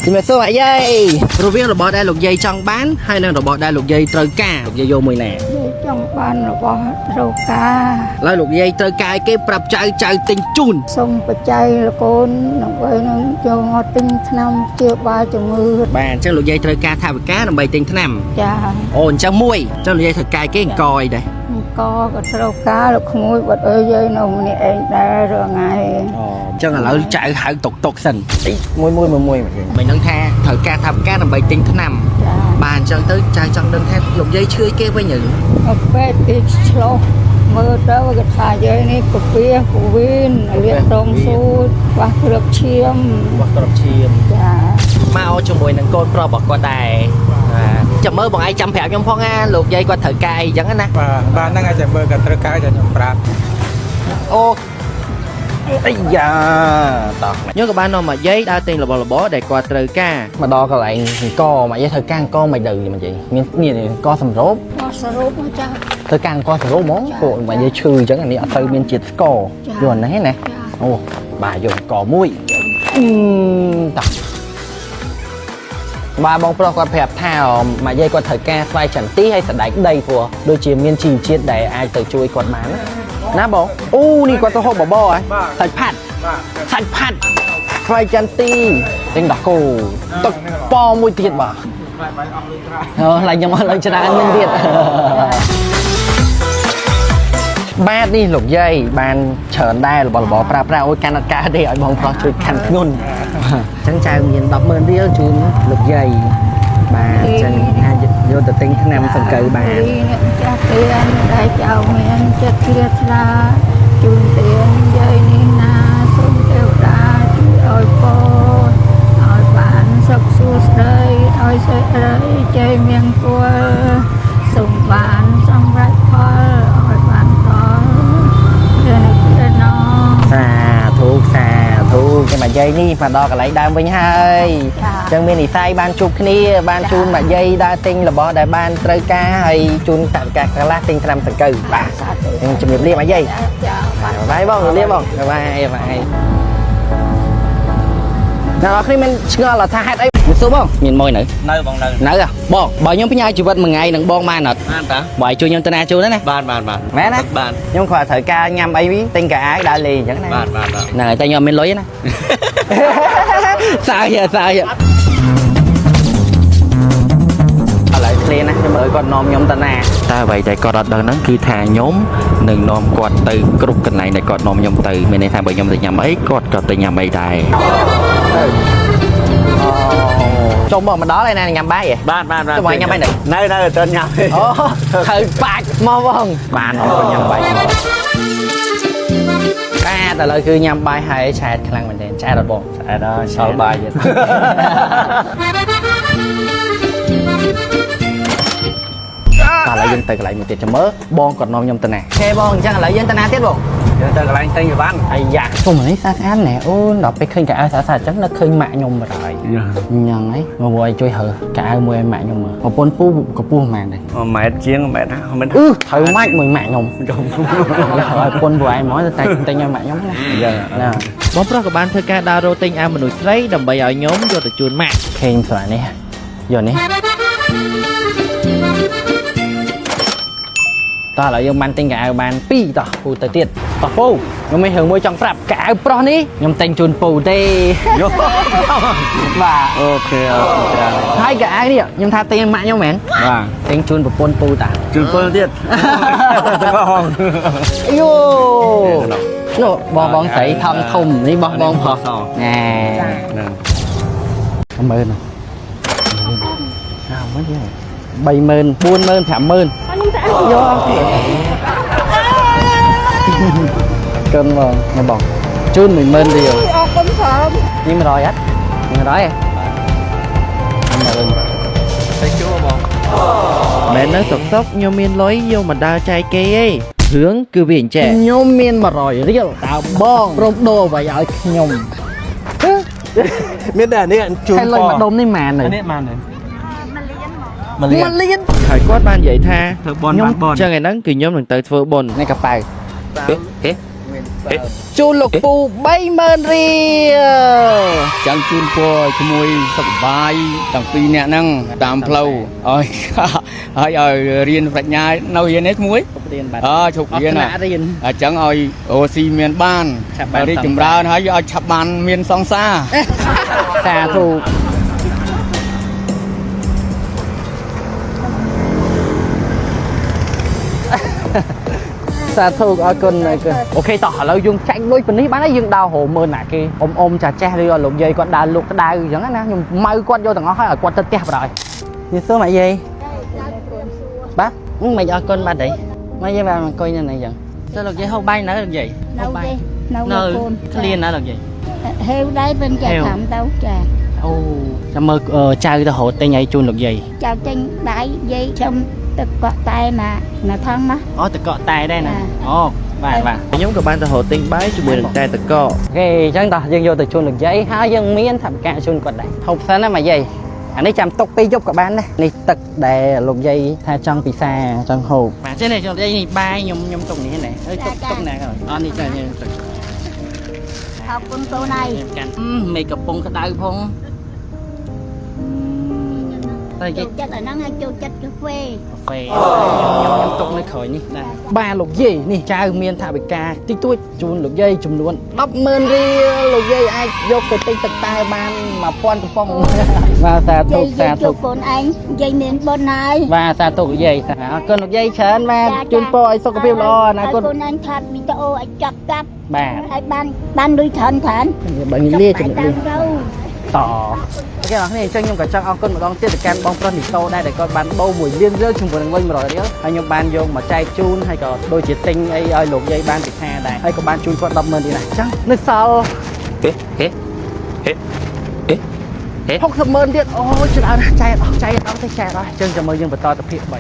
ជំរាបសួរអាយាយរវាងរបស់ដែលលោកយាយចង់បានហើយនិងរបស់ដែលលោកយាយត្រូវការលោកយាយយកមួយណាចង់បានរបស់ត្រូវការឡើយលោកយាយត្រូវការគេប្រាប់ចៅទិញជូនសូមបច្ច័យលោកកូនដើម្បីនឹងចូលមកទិញថ្នាំជាបាលជំងឺបាទអញ្ចឹងលោកយាយត្រូវការថវិកាដើម្បីទិញថ្នាំចាអូអញ្ចឹងមួយអញ្ចឹងលោកយាយត្រូវការគេអង្គអីដែរក៏ត្រូវការលោកក្មួយបាត់អើយយាយនៅម្នាក់ឯងដែររងថ្ងៃអូអញ្ចឹងឥឡូវចៅហៅតុកសិនមួយមិនដឹងថាត្រូវការថវិកាដើម្បីទិញថ្នាំបាទអញ្ចឹងទៅចៅចង់ដឹងថាលោកយាយឈឺគេវិញឬពេទ្យគេឆ្លោះមើលទៅគេថាយាយនេះកាពីកូវីនលៀកដងស៊ូតបាសគ្រាប់ឈាមចាមកជាមួយនឹងកូនប្រុសរបស់គាត់ដែរចាំមើលបងឯងចាំប្រាប់ខ្ញុំផងណាលោកយាយគាត់ត្រូវការអីចឹងណាបាទហ្នឹងអាចចាំមើលគាត់ត្រូវការឲ្យខ្ញុំប្រាប់អូអាយ៉ាតោះខ្ញុំក៏បាននាំមកយាយដើរទិញរបស់ដែលគាត់ត្រូវការមកដល់កន្លែងអង្គមកយាយត្រូវការអង្គមិនដឹងមកយាយមានអង្គសម្រូបមកចាត្រូវការអង្គសម្រូបហ្មងពួកមកយាយឈឺអញ្ចឹងអានេះអត់ទៅមានជាតិស្ករយល់ណាណាអូបាទយកអង្គមួយតោះបាទបងប្រុសគាត់ប្រាប់ថាមកយាយគាត់ត្រូវការស្វាយចន្ទីហើយសណ្ដែកដីព្រោះដូចជាមានជីវជាតិដែលអាចទៅជួយគាត់បានណាបងអូនេះគាត់ទៅហូបបបរហ៎សាច់ផាត់ស្វាយចន្ទីទិញដោះគោទឹកប៉មួយទៀតបាទឡើងខ្ញុំអត់ឡើងច្រើនមានទៀតបាទនេះលោកយាយបានច្រើនដែររបស់ប្រើប្រាស់អូយកាន់អត់កើតទេឲ្យបងប្រុសជួយកាន់ធ្ងន់អញ្ចឹងចៅមាន 100000 រៀលជូនលោកយាយបាទអញ្ចឹងអាចយកទៅទិញថ្នាំសង្កូវបានចាស់ទៀនដែលចៅមានចិត្តជ្រះថ្លាជូនទៀនយាយនេះណាសូមទេវតាជួយឲ្យពរឲ្យបានសុខសួស្តីឲ្យសេរីជ័យមង្គលសូមបានសម្រេចផលឲ្យបានដល់ព្រះណោសាធុគេមកយាយនេះមកដល់កន្លែងដើមវិញហើយអញ្ចឹងមាននិស័យបានជួបគ្នាបានជូនមកយាយដើរទិញរបស់ដែលបានត្រូវការហើយជូនតកាកន្លះទិញថ្នាំសង្កូវបាទអញ្ចឹងជំរាបលាមកយាយបាយបងជំរាបបងបាយដល់គ្នាមិនឆ្ងល់ថាហេតុអីមិនសួរបងមានមួយនៅបងនៅបងបើខ្ញុំផ្ញើជីវិតមួយថ្ងៃនឹងបងបានអត់បានតាបើជួយខ្ញុំទៅណាជួយណាបានមែនណាខ្ញុំគាត់ត្រូវការញ៉ាំអីទិញកាអាវដើរលេងអញ្ចឹងណាបានហ្នឹងហើយតែខ្ញុំអត់មានលុយណាសាយឥឡូវគ្នាណាខ្ញុំមើលគាត់នាំខ្ញុំទៅណាតែអ្វីដែលគាត់អត់ដឹងហ្នឹងគឺថាខ្ញុំនឹងនាំគាត់ទៅគ្រប់កន្លែងដែលគាត់នាំខ្ញុំទៅមានន័យថាបើខ្ញុំទៅញ៉ាំអីគាត់ក៏ទៅញ៉ាំអីដែរចុំបងមកដល់ឯណាញ៉ាំបាយបានទៅមកញ៉ាំអីនៅទៅញ៉ាំអូត្រូវបាច់មកបងបានអត់ញ៉ាំបាយបាទឥឡូវគឺញ៉ាំបាយហើយឆែតខ្លាំងមែនទេឆែតអត់បងឆែតដល់សល់បាយទៀតឥឡូវយើងទៅកន្លែងមួយទៀតចាំមើលបងគាត់នាំខ្ញុំទៅណាអូខេបងអញ្ចឹងឥឡូវយើងទៅណាទៀតបងយើងទៅកន្លែងទិញអីវ៉ាន់អាយ៉ាគុំនេះស្អាតណែអូនដល់ពេលឃើញកៅអៅស្អាតអញ្ចឹងនឹកឃើញម៉ាក់ខ្ញុំបាត់ហើយអញ្ចឹងហីមកឲ្យជួយហើកៅអៅមួយឲ្យម៉ាក់ខ្ញុំមើលប្រពន្ធពូកម្ពស់ប៉ុន្មានដែរ1ម៉ែត្រជាង1ម៉ែត្រមិនត្រូវម៉ាច់មួយម៉ាក់ខ្ញុំឲ្យប្រពន្ធពូឯងមកតែទិញឲ្យម៉ាក់ខ្ញុំណាបងប្រុសក៏បានធ្វើការដើររោទិញអាមនុស្សស្រីដើម្បីឲ្យខ្ញុំយកទៅជូនម៉ាក់ឃើញស្រានេះយកនេះតោះឥឡូវយើងបានទិញកៅអៅបាន2តោះពូទៅទៀតតោះពូខ្ញុំមានរឿងមួយចង់ប្រាប់កៅអៅប្រុសនេះខ្ញុំទិញជូនពូទេយកបាទអូខេច្រើនហើយកៅអៅនេះខ្ញុំថាទិញម៉ាក់ខ្ញុំមែនបាទទិញជូនប្រពន្ធពូតាជូនពូទៀតទាំងហងយូនោះបងស្រីធំធំនេះបោះបងប្រុសណែហ្នឹងមើលណាមើលទេ30000 40000 50000យកកូនបងជូន10000រៀលអរគុណច្រើននេះ100អត់100ហ៎ទៅជួបងមែននៅសុកខ្ញុំមានលុយយកមកដើរចែកគេឯងរឿងគឺវាអញ្ចឹងខ្ញុំមាន100រៀលតើបងព្រមដូរអ្វីឲ្យខ្ញុំមានតែនេះជូនលុយមួយដុំនេះម៉ាននេះម៉ាន1លានហើយគាត់បាននិយាយថាធ្វើបនបានបនចឹងឯហ្នឹងគឺខ្ញុំនឹងទៅធ្វើបននេះកប៉ៅគេ ជូនលោកពូ30000រៀល ចាំជូនពរជាមួយសុខបាយទាំងពីរអ្នកហ្នឹងតាមផ្លូវឲ្យឲ្យរៀនប្រាជ្ញានៅរៀននេះមួយ រៀនបាទ ជប់រៀន រៀន អញ្ចឹងឲ្យអូស៊ីមានបាន ឆាប់បាន រីកចម្រើនហើយឲ្យឆាប់បានមានសង្សារ សាធុសាធុអរគុណអូខេតោះឥឡូវយើងចាញ់លុយប៉ុណ្នេះបានហើយយើងដើររមើលណាគេអ៊ំចាចេះឬលោកយាយគាត់ដើរលុកក្តៅអញ្ចឹងណាខ្ញុំម៉ៅគាត់យកទាំងអស់ហើយឲ្យគាត់ទៅផ្ទះបណ្ដោយនេះសួរម៉ែយាយបាទមិនអរគុណបាទអីម៉ែយាយបានអង្គុយនៅនេះអញ្ចឹងទៅលោកយាយហូបបាយនៅលោកយាយ នៅទេនៅ នៅ កូន ក្លៀនណាលោកយាយ ហេវដែរមិនចាតាមទៅចា អូចាំមើលចៅទៅរត់ទិញឲ្យជូនលោកយាយ ចៅចេញដៃយាយខ្ញុំទឹកកក់តែណានៅថងណា អូតកកតែដែរណាអូបាទបាទ ខ្ញុំក៏បានទៅរកទិញបាយជាមួយនឹងតែតក អូខេអញ្ចឹងតោះយើងយកទៅជូនលោកយាយហើយយើងមានថវិកាជូនគាត់ដែរហូបសិនណាម៉ែយាយអានេះចាំទុកពេលយប់ក៏បានដែរនេះទឹកដែលលោកយាយថាចង់ពិសាចង់ហូបបាទចេះនេះលោកយាយនេះបាយខ្ញុំទុកនេះណាហើយទុកណាក៏អត់នេះចាខ្ញុំទុក អរគុណកូនឯង ខ្ញុំកាន់មេកំពុងក្តៅផងតែយា ចូល យ ចិត្តអាហ្នឹងឲ្យចូលចិត្តកាហ្វេ កាហ្វេខ្ញុំទុកនៅក្រោយនេះដែរបាទលោកយាយនេះចៅមានថវិកាតិចតួចជូនលោកយាយចំនួន100,000រៀលលោកយាយអាចយកទៅទិញទឹកតែបាន1000កំប៉ុងបាទសាធុ យាយ សាធុ ជួបកូនឯងយាយមានបុណ្យហើយ បាទសាធុលោកយាយអរគុណលោកយាយច្រើនបាទជូនពរឲ្យសុខភាពល្អអនាគត កូនឯងថាវីដេអូឲ្យចាប់កាប់ បាទ ឲ្យបានលុយច្រើនច្រើន បើនេះលាជំ តា នួ ម ស ទៅ តអូខេបងប្អូនអញ្ចឹងខ្ញុំក៏ចង់អរគុណម្ដងទៀតទៅកាន់បងប្រុសនីតូដែរដែលគាត់បានដូរ1លានរៀលជាមួយនឹងលុយ100រៀលហើយខ្ញុំបានយកមកចែកជូនហើយក៏ដូចជាទិញអីឲ្យលោកយាយបានពិសាដែរហើយក៏បានជូនគាត់100000ទៀតដែរអញ្ចឹងនៅសល់60,000ទៀតអូច្រើនណាស់ចែកអត់ទេចែកអត់អញ្ចឹងចាំមើលយើងបន្តទៅភាគ3